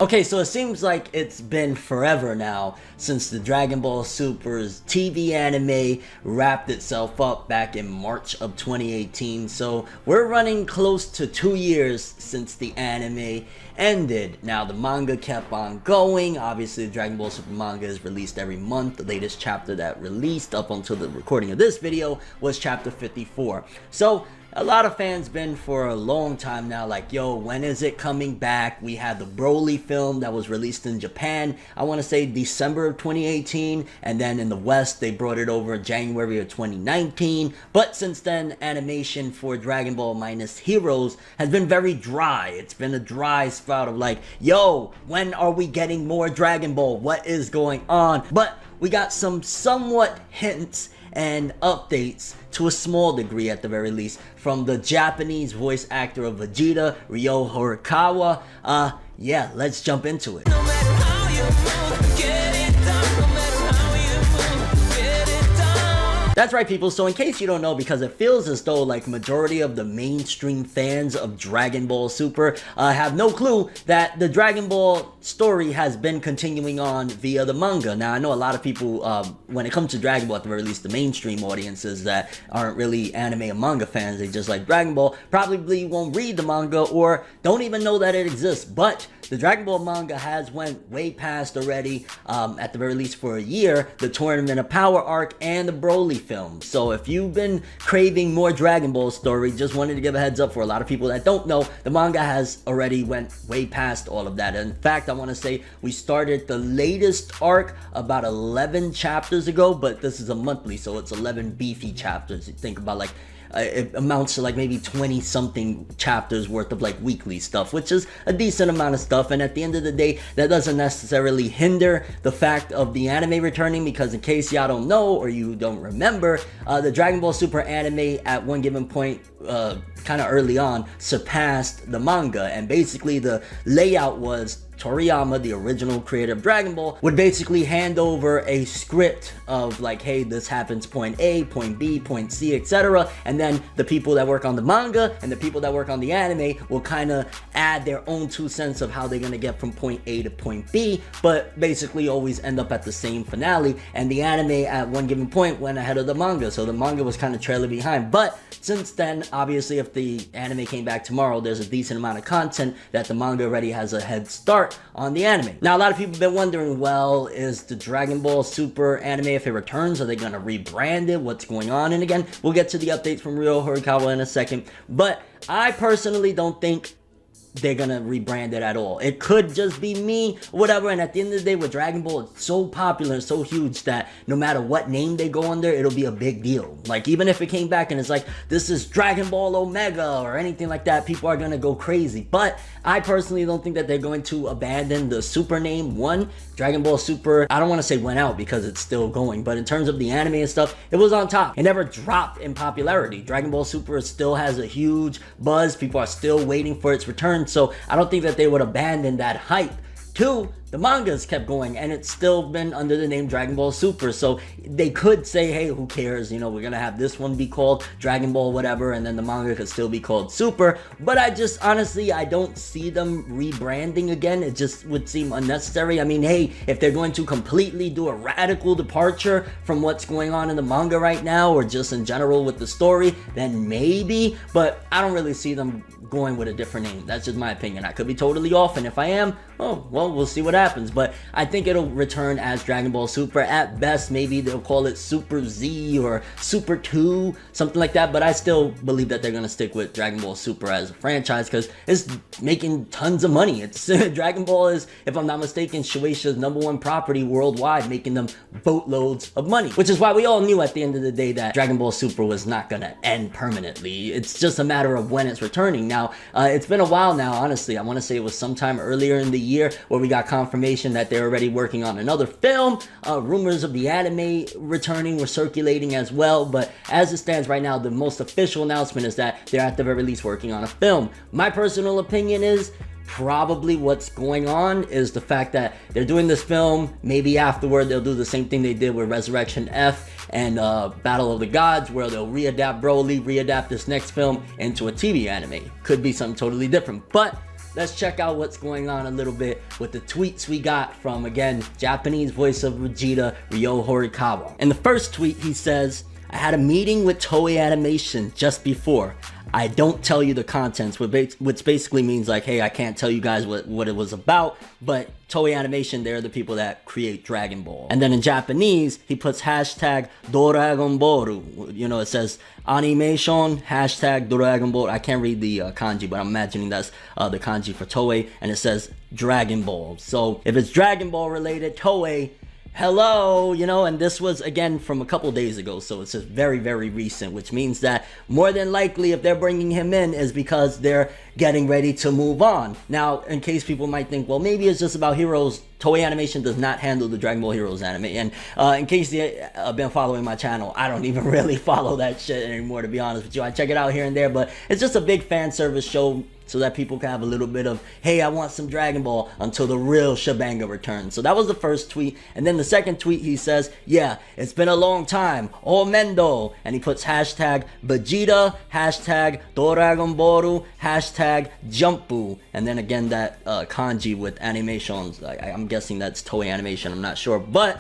Okay, so it seems like it's been forever now since the Dragon Ball Super's TV anime wrapped itself up back in March of 2018. So we're running close to 2 years since the anime ended. Now the manga kept on going. Obviously the Dragon Ball Super manga is released every month. The latest chapter that released up until the recording of this video was chapter 54. So a lot of fans been for a long time now like, yo, when is it coming back? We had the Broly film that was released in Japan, I want to say December of 2018, and then in the West they brought it over in January of 2019. But since then, animation for Dragon Ball minus Heroes has been very dry. It's been a dry spout of like, yo, when are we getting more Dragon Ball? What is going on? But we got some somewhat hints and updates to a small degree at the very least from the Japanese voice actor of Vegeta, Ryo Horikawa. Yeah, let's jump into it. No matter how you move, get it done. No matter how you move, get it done. That's right, people. So in case you don't know, because it feels as though like majority of the mainstream fans of Dragon Ball Super have no clue that the Dragon Ball story has been continuing on via the manga. Now I know a lot of people, when it comes to Dragon Ball, at the very least the mainstream audiences that aren't really anime and manga fans, they just like Dragon Ball, probably won't read the manga or don't even know that it exists. But the Dragon Ball manga has went way past already, at the very least for a year, the Tournament of Power arc and the Broly film. So if you've been craving more Dragon Ball story, just wanted to give a heads up for a lot of people that don't know, the manga has already went way past all of that. In fact, I want to say we started the latest arc about 11 chapters ago, but this is a monthly, so it's 11 beefy chapters. You think about like it amounts to like maybe 20 something chapters worth of like weekly stuff, which is a decent amount of stuff. And at the end of the day, that doesn't necessarily hinder the fact of the anime returning, because in case y'all don't know or you don't remember, the Dragon Ball Super anime at one given point kind of early on surpassed the manga, and basically the layout was Toriyama, the original creator of Dragon Ball, would basically hand over a script of like, hey, this happens point A, point B, point C, etc. And then the people that work on the manga and the people that work on the anime will kind of add their own 2 cents of how they're going to get from point A to point B, but basically always end up at the same finale. And the anime at one given point went ahead of the manga, so the manga was kind of trailing behind. But since then, obviously, if the anime came back tomorrow, there's a decent amount of content that the manga already has a head start on the anime. Now, a lot of people have been wondering, well, is the Dragon Ball Super anime, if it returns, are they going to rebrand it? What's going on? And again, we'll get to the updates from Ryo Horikawa in a second. But I personally don't think they're gonna rebrand it at all. It could just be me, whatever. And at the end of the day, with Dragon Ball, it's so popular and so huge that no matter what name they go under, it'll be a big deal. Like, even if it came back and it's like, this is Dragon Ball Omega or anything like that, people are gonna go crazy. But I personally don't think that they're going to abandon the Super name. One, Dragon Ball Super, I don't want to say went out because it's still going, but in terms of the anime and stuff, it was on top. It never dropped in popularity. Dragon Ball Super still has a huge buzz. People are still waiting for its return. So I don't think that they would abandon that hype. Two, the mangas kept going and it's still been under the name Dragon Ball Super. So they could say, hey, who cares? You know, we're going to have this one be called Dragon Ball whatever, and then the manga could still be called Super. But I just, honestly, I don't see them rebranding again. It just would seem unnecessary. I mean, hey, if they're going to completely do a radical departure from what's going on in the manga right now, or just in general with the story, then maybe. But I don't really see them going with a different name. That's just my opinion. I could be totally off, and if I am, oh, well, we'll see what happens. But I think it'll return as Dragon Ball Super. At best, maybe they'll call it Super Z or Super 2, something like that. But I still believe that they're going to stick with Dragon Ball Super as a franchise because it's making tons of money. It's Dragon Ball is, if I'm not mistaken, Shueisha's #1 property worldwide, making them boatloads of money. Which is why we all knew at the end of the day that Dragon Ball Super was not going to end permanently. It's just a matter of when it's returning. Now, it's been a while now, honestly. I want to say it was sometime earlier in the year where we got confirmation that they're already working on another film. Rumors of the anime returning were circulating as well, but as it stands right now, the most official announcement is that they're at the very least working on a film. My personal opinion is probably what's going on is the fact that they're doing this film. Maybe afterward they'll do the same thing they did with Resurrection F and Battle of the Gods, where they'll readapt Broly, readapt this next film into a TV anime. Could be something totally different, but let's check out what's going on a little bit with the tweets we got from, again, Japanese voice of Vegeta, Ryo Horikawa. In the first tweet, he says, I had a meeting with Toei Animation just before. I don't tell you the contents, which basically means like, hey, I can't tell you guys what it was about, but Toei Animation, they're the people that create Dragon Ball. And then in Japanese, he puts hashtag Dragon Ball. You know, it says animation, hashtag Dragon Ball. I can't read the kanji, but I'm imagining that's the kanji for Toei, and it says Dragon Ball. So if it's Dragon Ball related, Toei, hello, you know, and this was again from a couple days ago, so it's just very, very recent, which means that more than likely if they're bringing him in is because they're getting ready to move on. Now, in case people might think, well, maybe it's just about Heroes, Toei Animation does not handle the Dragon Ball Heroes anime, and in case you've been following my channel, I don't even really follow that shit anymore, to be honest with you. I check it out here and there, but it's just a big fan service show so that people can have a little bit of, hey, I want some Dragon Ball until the real shebanga returns. So that was the first tweet. And then the second tweet, he says, yeah, it's been a long time. Oh, Mendo. And he puts hashtag Vegeta, hashtag Dragon Ball, hashtag Jumpu. And then again, that kanji with animations. I'm guessing that's Toei Animation. I'm not sure. But,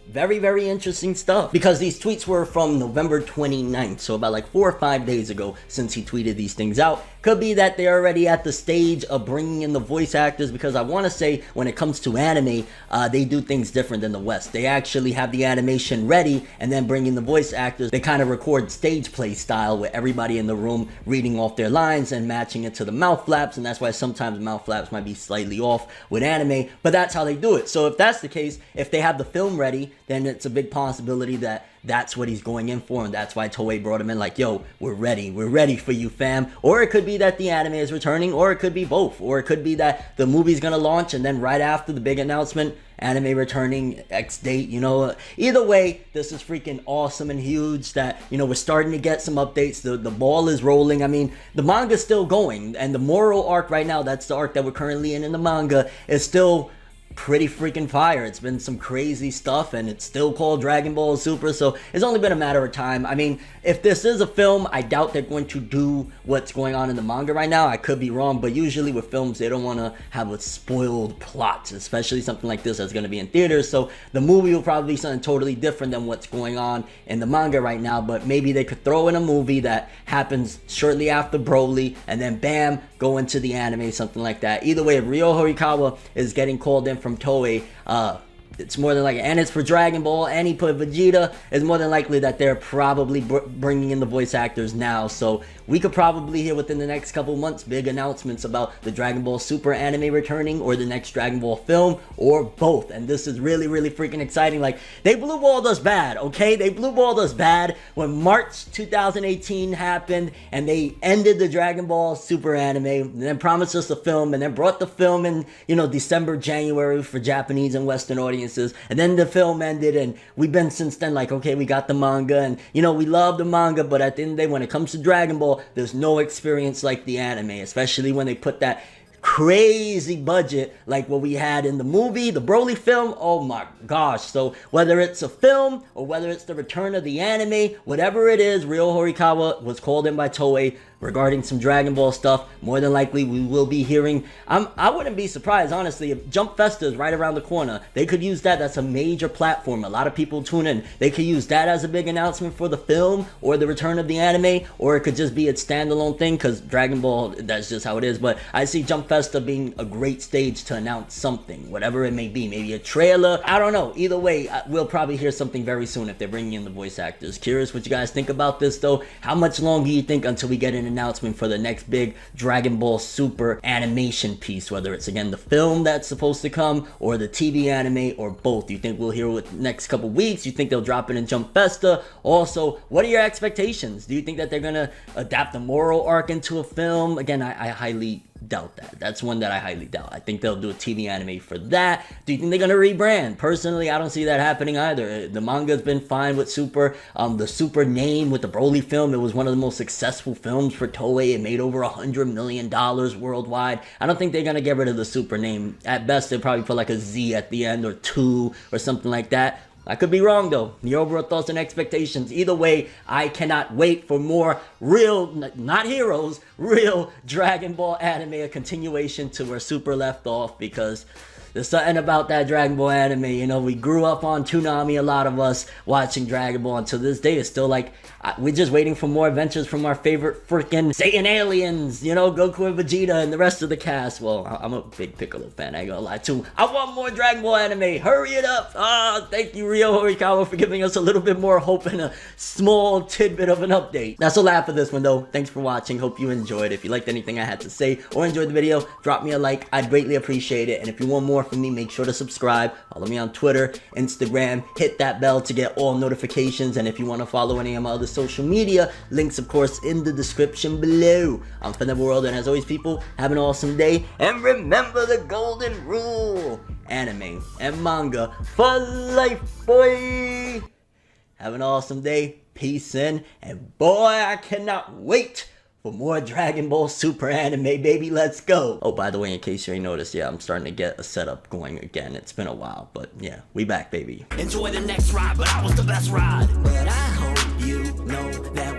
very, very interesting stuff, because these tweets were from November 29th, so about like 4 or 5 days ago since he tweeted these things out. Could be that they're already at the stage of bringing in the voice actors, because I want to say when it comes to anime, they do things different than the West. They actually have the animation ready and then bring in the voice actors. They kind of record stage play style with everybody in the room reading off their lines and matching it to the mouth flaps, and that's why sometimes mouth flaps might be slightly off with anime, but that's how they do it. So if that's the case, if they have the film ready, then it's a big possibility that that's what he's going in for, and that's why Toei brought him in like, yo, we're ready for you, fam. Or it could be that the anime is returning, or it could be both, or it could be that the movie's gonna launch and then right after the big announcement, anime returning X date, you know. Either way, this is freaking awesome and huge that, you know, we're starting to get some updates. The ball is rolling. I mean, the manga's still going, and the Moral arc right now, that's the arc that we're currently in the manga, is still pretty freaking fire. It's been some crazy stuff, and it's still called Dragon Ball Super, so it's only been a matter of time. I mean, if this is a film, I doubt they're going to do what's going on in the manga right now. I could be wrong, but usually with films, they don't want to have a spoiled plot, especially something like this that's going to be in theaters. So the movie will probably be something totally different than what's going on in the manga right now, but maybe they could throw in a movie that happens shortly after Broly, and then bam, go into the anime, something like that. Either way, if Ryo Horikawa is getting called in from Toei, it's more than likely, and it's for Dragon Ball, and he put Vegeta, it's more than likely that they're probably bringing in the voice actors now. So we could probably hear within the next couple months big announcements about the Dragon Ball Super anime returning, or the next Dragon Ball film, or both. And this is really, really freaking exciting. Like, they blue balled us bad, okay? They blue balled us bad when March 2018 happened, and they ended the Dragon Ball Super anime, and then promised us a film, and then brought the film in, you know, December, January for Japanese and Western audiences. And then the film ended, and we've been since then like, okay, we got the manga, and you know, we love the manga, but at the end of the day, when it comes to Dragon Ball, there's no experience like the anime, especially when they put that crazy budget like what we had in the movie, the Broly film. Oh my gosh. So whether it's a film or whether it's the return of the anime, whatever it is, Ryo Horikawa was called in by Toei regarding some Dragon Ball stuff. More than likely we will be hearing, I wouldn't be surprised honestly if Jump Festa is right around the corner. They could use that. That's a major platform, a lot of people tune in. They could use that as a big announcement for the film or the return of the anime, or it could just be its standalone thing, because Dragon Ball, that's just how it is. But I see Jump Festa being a great stage to announce something, whatever it may be, maybe a trailer, I don't know. Either way, we'll probably hear something very soon if they're bringing in the voice actors. Curious what you guys think about this though. How much longer you think until we get an announcement for the next big Dragon Ball Super animation piece, whether it's again the film that's supposed to come or the TV anime, or both? Do you think we'll hear it next couple weeks? You think they'll drop it in Jump Festa? Also, what are your expectations? Do you think that they're gonna adapt the Moral arc into a film? Again, I highly doubt that. That's one that I highly doubt. I think they'll do a TV anime for that. Do you think they're gonna rebrand? Personally, I don't see that happening either. The manga's been fine with Super. The Super name with the Broly film, it was one of the most successful films for Toei. It made over $100 million worldwide. I don't think they're gonna get rid of the Super name. At best, they'll probably put like a Z at the end, or 2 or something like that. I could be wrong though. Your overall thoughts and expectations. Either way, I cannot wait for more real, not heroes, real Dragon Ball anime, a continuation to where Super left off, because there's something about that Dragon Ball anime. You know, we grew up on Toonami, a lot of us, watching Dragon Ball, and to this day, it's still like, we're just waiting for more adventures from our favorite freaking Satan aliens, you know, Goku and Vegeta and the rest of the cast. Well, I'm a big Piccolo fan, I ain't gonna lie too. I want more Dragon Ball anime, hurry it up! Thank you, Ryo Horikawa, for giving us a little bit more hope and a small tidbit of an update. That's a laugh for this one though. Thanks for watching, hope you enjoyed. If you liked anything I had to say or enjoyed the video, drop me a like, I'd greatly appreciate it. And if you want more from me, make sure to subscribe, follow me on Twitter, Instagram, hit that bell to get all notifications, and if you want to follow any of my other social media, links of course in the description below. I'm ForneverWorld, and as always people, have an awesome day, and remember the golden rule: anime and manga for life, boy! Have an awesome day, peace in, and boy, I cannot wait for more Dragon Ball Super anime, baby, let's go! Oh, by the way, in case you ain't noticed, yeah, I'm starting to get a setup going again. It's been a while, but yeah, we back, baby. Enjoy the next ride, but I was the best ride. But I hope you know that